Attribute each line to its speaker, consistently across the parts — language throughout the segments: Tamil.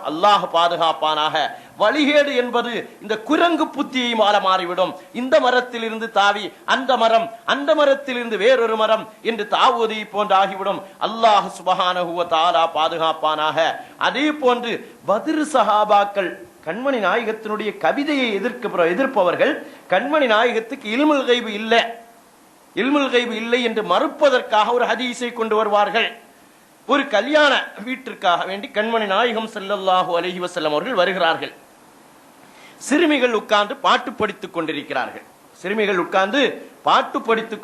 Speaker 1: அல்லாஹ் பாதுகாப்பானாக. வழிகேடு என்பது இந்த குரங்கு புத்தியை மாறிவிடும். இந்த மரத்தில் இருந்து தாவி அந்த மரம், அந்த மரத்தில் இருந்து வேறொரு மரம் என்று தாவுவதை போன்று ஆகிவிடும். அல்லாஹ் சுப்ஹானஹு வ தஆலா பாதுகாப்பானாக. அதே போன்று பத்ர் சஹாபாக்கள் கண்மணி நாயகத்தினுடைய கவிதையை எதிர்ப்பவர்கள் கண்மணி நாயகத்துக்கு இல்முல் கைபு இல்லை என்று மறுப்பதற்காக ஒரு ஹதீஸை கொண்டு வருவார்கள். ஒரு கல்யாண வீட்டிற்காக வேண்டி கண்மணி நாயகம் ஸல்லல்லாஹு அலைஹி வஸல்லம் அவர்கள் வருகிறார்கள். சிறுமிகள் உட்கார்ந்து பாட்டு படித்துக்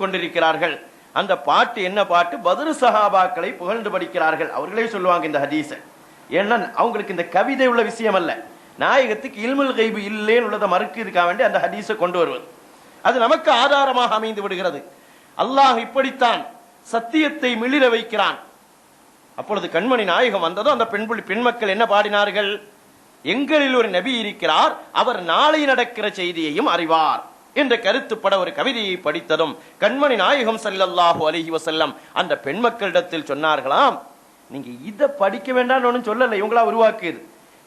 Speaker 1: கொண்டிருக்கிறார்கள். அந்த பாட்டு என்ன பாட்டு? பத்ர் சஹாபாக்களை புகழ்ந்து படிக்கிறார்கள். அவர்களே சொல்லுவாங்க இந்த ஹதீஸை. ஏன்னா அவங்களுக்கு இந்த கவிதை உள்ள விஷயம் அல்ல, நாயகத்துக்கு இல்முல் கைபு இல்லேன்னு உள்ளதை மறுக்கிறதுக்காக வேண்டி அந்த ஹதீஸை கொண்டு வருவது. அது நமக்கு ஆதாரமாக அமைந்து விடுகிறது. அல்லாஹ் இப்படித்தான் சத்தியத்தை மிளிர வைக்கிறான். அப்பொழுது கண்மணி நாயகம் வந்ததும் அந்த பெண்மக்கள் என்ன பாடினார்கள்? எங்களில் ஒரு நபி இருக்கிறார், அவர் நாளை நடக்கிற செய்தியையும் அறிவார் என்ற கருத்துப்பட ஒரு கவிதையை படித்ததும் கண்மணி நாயகம் ஸல்லல்லாஹு அலைஹி வஸல்லம் அந்த பெண்மக்களிடத்தில் சொன்னார்களாம், நீங்க இதை படிக்க வேண்டாம்னு சொல்லல, இவங்களா உருவாக்குது,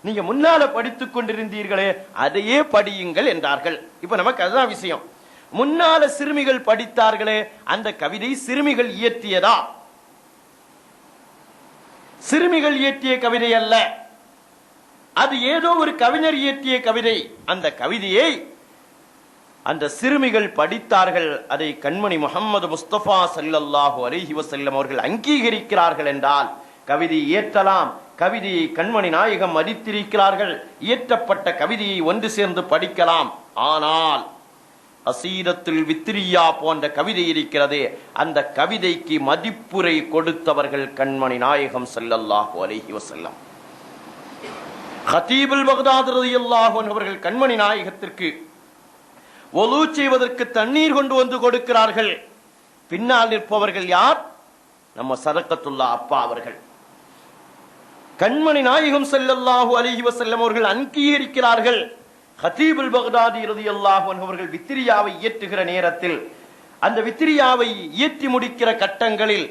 Speaker 1: நீங்க முன்னால படித்துக் கொண்டிருந்தீர்களே அதையே படியுங்கள் என்றார்கள். இப்ப நமக்கு அதுதான் விஷயம். முன்னால சிறுமிகள் படித்தார்களே அந்த கவிதை சிறுமிகள் இயற்றியதா? சிறுமிகள் இயற்றிய கவிதை அல்ல, அது ஏதோ ஒரு கவிஞர் இயற்றிய கவிதை. அந்த கவிதையை அந்த சிறுமிகள் படித்தார்கள். அதை கண்மணி முஹம்மது முஸ்தபா ஸல்லல்லாஹு அலைஹி வஸல்லம் அவர்கள் அங்கீகரிக்கிறார்கள் என்றால் கவிதை இயற்றலாம். கவிதையை கண்மணி நாயகம் மதித்திருக்கிறார்கள். இயற்றப்பட்ட கவிதையை ஒன்று சேர்ந்து படிக்கலாம். ஆனால் அசீரத்துல் வித்ரியா போன்ற கவிதை இருக்கிறதே, அந்த கவிதைக்கு மதிப்புரை கொடுத்தவர்கள் கண்மணி நாயகம் ஸல்லல்லாஹு அலைஹி வஸல்லம். ஹதீபுல் பக்தாத் ரலியல்லாஹு அன்ஹு அவர்கள் கண்மணி நாயகத்திற்கு ஒலு செய்வதற்கு தண்ணீர் கொண்டு வந்து கொடுக்கிறார்கள். பின்னால் நிற்பவர்கள் யார்? நம்ம சதகத்துல்லா அப்பா அவர்கள். கண்மணி நாயகம் ஸல்லல்லாஹு அலைஹி வஸல்லம் அவர்கள் அங்கீகரிக்கிறார்கள். ஹதீபுல் பக்தாதி ரலியல்லாஹு அன்ஹு அவர்கள் வித்ரியாவை இயற்றுகிற நேரத்தில் அந்த வித்ரியாவை இயற்றி முடிக்கிற கட்டங்களில்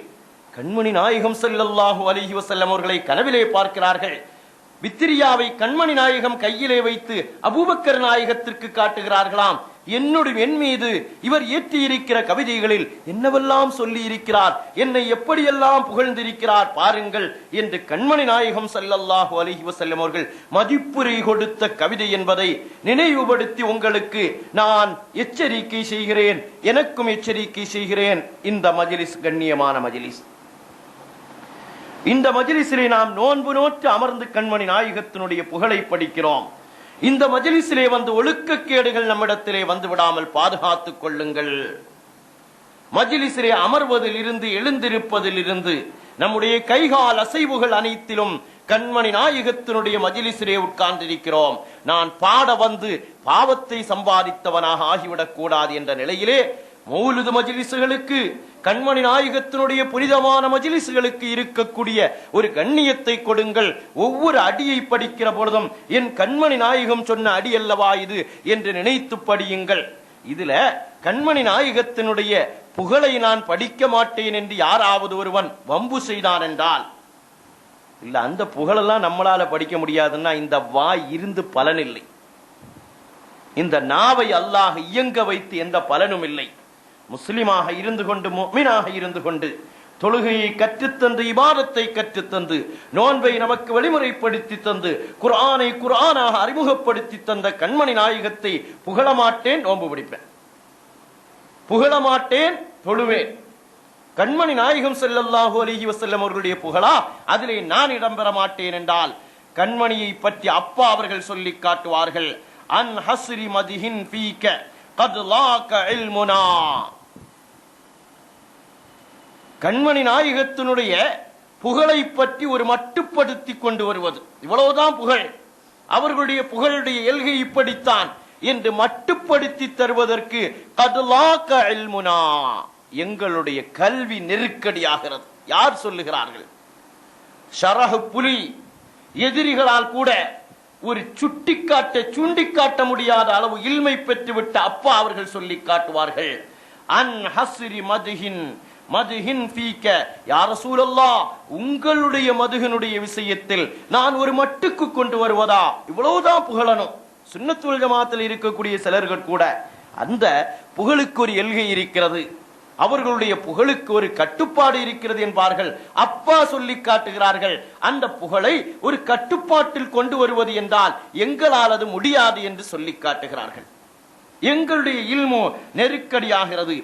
Speaker 1: கண்மணி நாயகம் ஸல்லல்லாஹு அலைஹி வஸல்லம் அவர்களை கனவிலே பார்க்கிறார்கள். வித்ரியாவை கண்மணி நாயகம் கையிலே வைத்து அபூபக்கர் நாயகத்திற்கு காட்டுகிறார்களாம். என் மீது இவர் இயற்றி இருக்கிற கவிதைகளில் என்னவெல்லாம் சொல்லி இருக்கிறார், என்னை எப்படியெல்லாம் புகழ்ந்திருக்கிறார் பாருங்கள் என்று கண்மணி நாயகம் ஸல்லல்லாஹு அலைஹி வஸல்லம் அவர்கள் மதிப்புரை கொடுத்த கவிதை என்பதை நினைவுபடுத்தி உங்களுக்கு நான் எச்சரிக்கை செய்கிறேன், எனக்கும் எச்சரிக்கை செய்கிறேன். இந்த மஜ்லிஸ் கண்ணியமான மஜ்லிஸ். இந்த மஜ்லிஸிலே நாம் நோன்பு நோற்று அமர்ந்து கண்மணி நாயகத்தினுடைய புகழை படிக்கிறோம். இந்த மஜ்லிஸிலே வந்து ஒழுக்கக்கேடுகள் நம்மிடத்திலே வந்து விடாமல் பாதுகாத்துக் கொள்ளுங்கள். மஜ்லிஸிலே அமர்வதில் இருந்து எழுந்திருப்பதில் இருந்து நம்முடைய கைகால் அசைவுகள் அனைத்திலும் கண்மணி நாயகத்தினுடைய மஜ்லிஸிலே உட்கார்ந்திருக்கிறோம். நான் பாட வந்து பாவத்தை சம்பாதித்தவனாக ஆகிவிடக் கூடாது என்ற நிலையிலே மௌலிது மஜ்லிஸுகளுக்கு, கண்மணி நாயகத்தினுடைய புனிதமான மஜ்லிஸுகளுக்கு இருக்கக்கூடிய ஒரு கண்ணியத்தை கொடுங்கள். ஒவ்வொரு அடியை படிக்கிற பொழுதும் என் கண்மணி நாயகம் சொன்ன அடி அல்லவா இது என்று நினைத்து படியுங்கள். இதுல கண்மணி நாயகத்தினுடைய புகழை நான் படிக்க மாட்டேன் என்று யாராவது ஒருவன் வம்பு செய்தான் என்றால், இல்ல அந்த புகழெல்லாம் நம்மளால படிக்க முடியாதுன்னா இந்த வாய் இருந்து பலனில்லை. இந்த நாவை அல்லாஹ் இயங்க வைத்து எந்த பலனும் இல்லை. முஸ்லிமாக இருந்து கொண்டு, முஃமினாக இருந்து கொண்டு, தொழுகையை கற்றுத்தந்து, இபாதத்தை கற்றுத்தந்து, நோன்பை நமக்கு வழிமுறைப்படுத்தி தந்து, குர்ஆனை குர்ஆனாக அறிமுகப்படுத்தி தந்த கண்மணி நாயகத்தை புகழமாட்டேன், நோன்பு பிடிப்பேன், புகழமாட்டேன், தொழுவேன். கண்மணி நாயகம் ஸல்லல்லாஹு அலைஹி வஸல்லம் அவர்களுடைய புகழா அதிலே நான் இடம்பெற மாட்டேன் என்றால் கண்மணியை பற்றி அப்பா அவர்கள் சொல்லி காட்டுவார்கள். அன் ஹஸ்ரி மதிஹின் ஃபீக கத் லாக இல்முனா. கண்மணி நாயகத்தினுடைய புகழை பற்றி ஒரு மட்டுப்படுத்தி கொண்டு வருவது, இவ்வளவுதான் புகழ், அவர்களுடைய புகழுடைய எல்கை இப்படித்தான் என்று மட்டுப்படுத்தி தருவதற்கு கத் லாக இல்முனா, எங்களுடைய கல்வி நெருக்கடியாகிறது. யார் சொல்லுகிறார்கள்? ஷரஹ் புலி எதிரிகளால் கூட ஒரு சுண்டிக்காட்ட முடியாத அளவு இல்மை பெற்றுவிட்ட அப்பா அவர்கள் சொல்லி காட்டுவார்கள். அன் ஹஸ்ரி மதிஹின் மதுஹின் ஃபீக யா ரசூலல்லாஹ், உங்களுடைய மதுஹனுடைய விஷயத்தில் நான் ஒரு மட்டுக்கு கொண்டு வருவதா? இவ்வளவுதான் புகழணும். சுன்னத்துல் ஜமாத்தில் இருக்கக்கூடிய சிலர்கள் கூட அந்த புகழுக்கு ஒரு எல்கை இருக்கிறது, அவர்களுடைய புகழுக்கு ஒரு கட்டுப்பாடு இருக்கிறது என்பார்கள். அப்பா சொல்லி காட்டுகிறார்கள், அந்த புகழை ஒரு கட்டுப்பாட்டில் கொண்டு வருவது என்றால் எங்களால் அது முடியாது என்று சொல்லி காட்டுகிறார்கள். எங்களுடைய இல்மு நெருக்கடியாகிறது.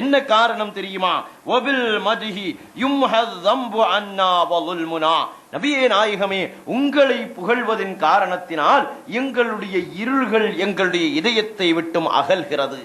Speaker 1: என்ன காரணம் தெரியுமா? வபில் மதிஹி யும்ஹத் ஸம்பு அன்னா வல்முனா. நபியே நாயகமே, உங்களை புகழ்வதின் காரணத்தினால் எங்களுடைய இருள்கள் எங்களுடைய இதயத்தை விட்டும் அகல்கிறது.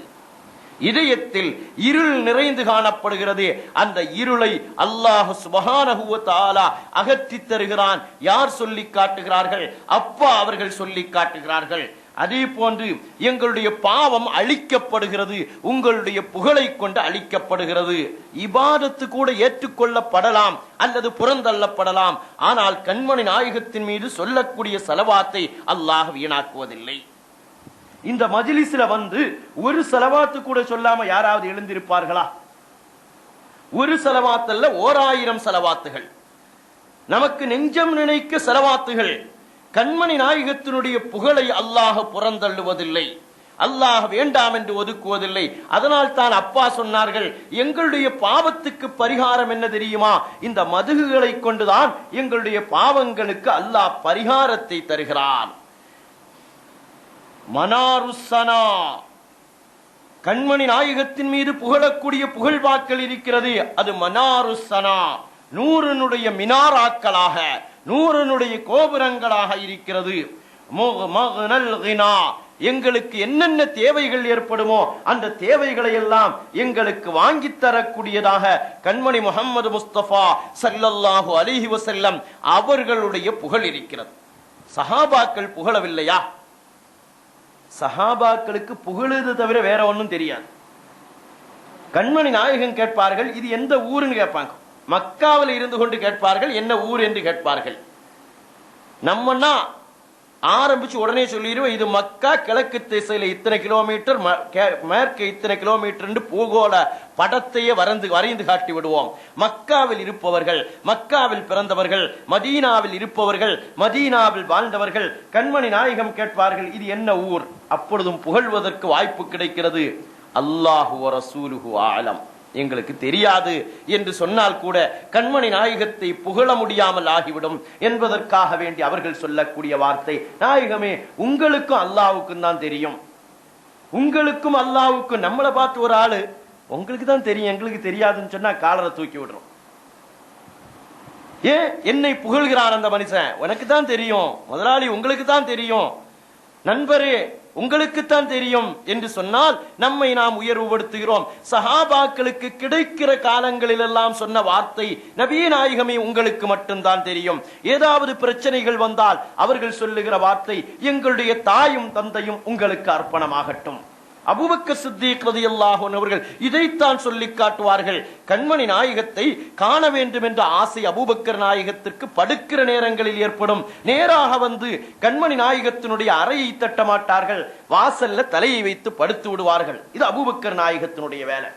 Speaker 1: இதயத்தில் இருள் நிறைந்து காணப்படுகிறது. அந்த இருளை அல்லாஹ் சுப்ஹானஹு வ தஆலா அகற்றி தருகிறான். யார் சொல்லி காட்டுகிறார்கள்? அப்பா அவர்கள் சொல்லி காட்டுகிறார்கள். அதே போன்று எங்களுடைய பாவம் அழிக்கப்படுகிறது, உங்களுடைய புகழை கொண்டு அழிக்கப்படுகிறது. இபாதத்து கூட ஏற்றுக்கொள்ளப்படலாம் அல்லது புறந்தள்ளப்படலாம். ஆனால் கண்மணி நாயகத்தின் மீது சொல்லக்கூடிய ஸலவாத்தை அல்லாஹ் வீணாக்குவதில்லை. இந்த மஜ்லிஸ்ல வந்து ஒரு ஸலவாத்து கூட சொல்லாம யாராவது எழுந்திருப்பார்களா? ஒரு ஸலவாத்தல்ல 1000 ஸலவாத்துகள், நமக்கு நெஞ்சம் நினைக்க ஸலவாத்துகள். கண்மணி நாயகத்தினுடைய புகழை அல்லாஹ் புறந்தள்ளுவதில்லை, அல்லாஹ் வேண்டாம் என்று ஒதுக்குவதில்லை. அதனால் தான் அப்பா சொன்னார்கள், எங்களுடைய பாவத்துக்கு பரிகாரம் என்ன தெரியுமா? இந்த மதுகுகளை கொண்டுதான் எங்களுடைய பாவங்களுக்கு அல்லாஹ் பரிகாரத்தை தருகிறான். மனாருசனா, கண்மணி நாயகத்தின் மீது புகழக்கூடிய புகழ்வாக்கள் இருக்கிறது, அது மனாருசனா, நூறனுடைய மினாராக்களாக, நூறனுடைய கோபுரங்களாக இருக்கிறது. எங்களுக்கு என்னென்ன தேவைகள் ஏற்படுமோ அந்த தேவைகளை எல்லாம் எங்களுக்கு வாங்கி தரக்கூடியதாக கண்மணி முஹம்மது முஸ்தபா ஸல்லல்லாஹு அலைஹி வஸல்லம் அவர்களுடைய புகழ் இருக்கிறது. சஹாபாக்கள் புகழவில்லையா? சஹாபாக்களுக்கு புகழுது தவிர வேற ஒன்றும் தெரியாது. கண்மணி நாயகன் கேட்பார்கள், இது எந்த ஊருன்னு கேட்பாங்க. மக்காவில் இருந்து கொண்டு கேட்பார்கள், என்ன ஊர் என்று கேட்பார்கள். நம்மன்னா ஆரம்பிச்சு உடனே சொல்லிடுவோம், இது மக்கா, கிழக்கு திசையில இத்தனை கிலோமீட்டர், மேற்கு இத்தனை கிலோமீட்டர் என்று பூகோள படத்தையே வரைந்து காட்டி விடுவோம். மக்காவில் இருப்பவர்கள், மக்காவில் பிறந்தவர்கள், மதீனாவில் இருப்பவர்கள், மதீனாவில் வாழ்ந்தவர்கள் கண்மணி நாயகம் கேட்பார்கள், இது என்ன ஊர்? அப்பொழுதும் புகழ்வதற்கு வாய்ப்பு கிடைக்கிறது. அல்லாஹு வ ரசூலுஹு ஆலம், எங்களுக்கு தெரியாது என்று சொன்னால் கூட கண்மணி நாயகத்தை புகழ முடியாமல் ஆகிவிடும் என்பதற்காக வேண்டி அவர்கள் சொல்லக்கூடிய வார்த்தை, நாயகமே உங்களுக்கும் அல்லாஹ்வுக்கும் தான் தெரியும், உங்களுக்கும் அல்லாஹ்வுக்கும். நம்மளை பார்த்து ஒரு ஆளு உங்களுக்கு தான் தெரியும் எங்களுக்கு தெரியாதுன்னு சொன்னா காலரை தூக்கி விடுறோம். ஏன் என்னை புகழ்கிறான் அந்த மனுஷன்? உனக்கு தான் தெரியும் முதலாளி, உங்களுக்கு தான் தெரியும் நண்பரே, உங்களுக்குத்தான் தெரியும் என்று சொன்னால் நம்மை நாம் உயர்வுபடுத்துகிறோம். சஹாபாக்களுக்கு கிடைக்கிற காலங்களில் எல்லாம் சொன்ன வார்த்தை, நபியே நாயகமே உங்களுக்கு மட்டும்தான் தெரியும். ஏதாவது பிரச்சனைகள் வந்தால் அவர்கள் சொல்லுகிற வார்த்தை, எங்களுடைய தாயும் தந்தையும் உங்களுக்கு அர்ப்பணமாகட்டும். அபூபக்கர் சித்தீக் ரலியல்லாஹு அன்ஹு அவர்கள் இதைத்தான் சொல்லி காட்டுவார்கள். கண்மணி நாயகத்தை காண வேண்டும் என்ற ஆசை அபூபக்கர் நாயகத்திற்கு படுக்கிற நேரங்களில் ஏற்படும். நேராக வந்து கண்மணி நாயகத்தினுடைய அறையை தட்ட மாட்டார்கள், வாசல்ல தலையை வைத்து படுத்து விடுவார்கள். இது அபூபக்கர் நாயகத்தினுடைய வேலை.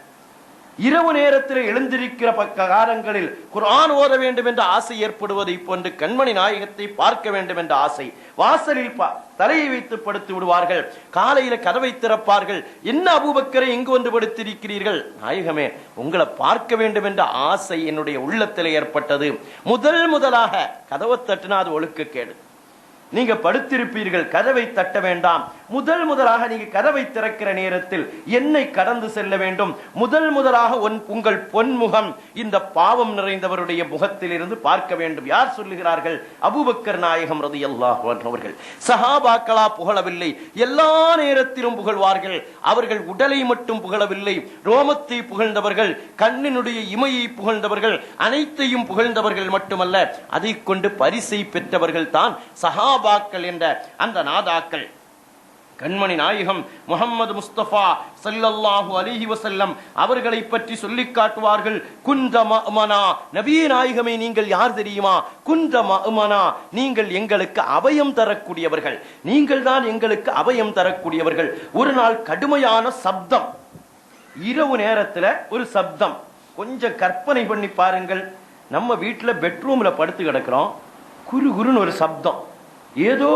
Speaker 1: இரவு நேரத்தில் எழுந்திருக்கிற காலங்களில் குர்ஆன் ஓத வேண்டும் என்ற ஆசை ஏற்படுவதை போன்று கண்மணி நாயகத்தை பார்க்க வேண்டும் என்ற ஆசை, வாசலில் தலையை வைத்து படுத்து விடுவார்கள். காலையில கதவை திறப்பார்கள், என்ன அபூபக்கரை எங்கு வந்து படுத்திருக்கிறீர்கள்? நாயகமே உங்களை பார்க்க வேண்டும் என்ற ஆசை என்னுடைய உள்ளத்தில் ஏற்பட்டது. முதலாக கதவை தட்டினா அது ஒழுக்கக்கேடு. நீங்க படுத்திருப்பீர்கள், கதவை தட்ட வேண்டாம். முதலாக நீங்க கதவை திறக்கிற நேரத்தில் என்னை கடந்து செல்ல வேண்டும். முதலாக உங்கள் பொன்முகம் இந்த பாவம் நிறைந்தவருடைய முகத்தில் இருந்து பார்க்க வேண்டும். யார் சொல்லுகிறார்கள்? அபூபக்கர் நாயகம் ரலியல்லாஹு அன்ஹு அவர்கள். சஹாபாக்களா புகழவில்லை, எல்லா நேரத்திலும் புகழ்வார்கள். அவர்கள் உடலை மட்டும் புகழவில்லை, ரோமத்தை புகழ்ந்தவர்கள், கண்ணினுடைய இமையை புகழ்ந்தவர்கள், அனைத்தையும் புகழ்ந்தவர்கள் மட்டுமல்ல, அதை கொண்டு பரிசை பெற்றவர்கள் தான் சஹாபாக்கள் என்ற அந்த நாதாக்கள். கண்மணி நாயகம் முஹம்மது முஸ்தபா ஸல்லல்லாஹு அலைஹி வஸல்லம் அவர்களை பற்றி சொல்லி காட்டுவார்கள். குந்த மஅமனா, நபியே நாயகமே நீங்கள் யார் தெரியுமா? குந்த மஅமனா, நீங்கள் எங்களுக்கு அபயம் தரக்கூடியவர்கள், நீங்கள் தான் எங்களுக்கு அபயம் தரக்கூடியவர்கள். ஒரு நாள் கடுமையான சப்தம், இரவு நேரத்துல ஒரு சப்தம், கொஞ்சம் கற்பனை பண்ணி பாருங்கள். நம்ம வீட்டுல பெட்ரூம்ல படுத்து கிடக்கிறோம், குரு குருன்னு ஒரு சப்தம், ஏதோ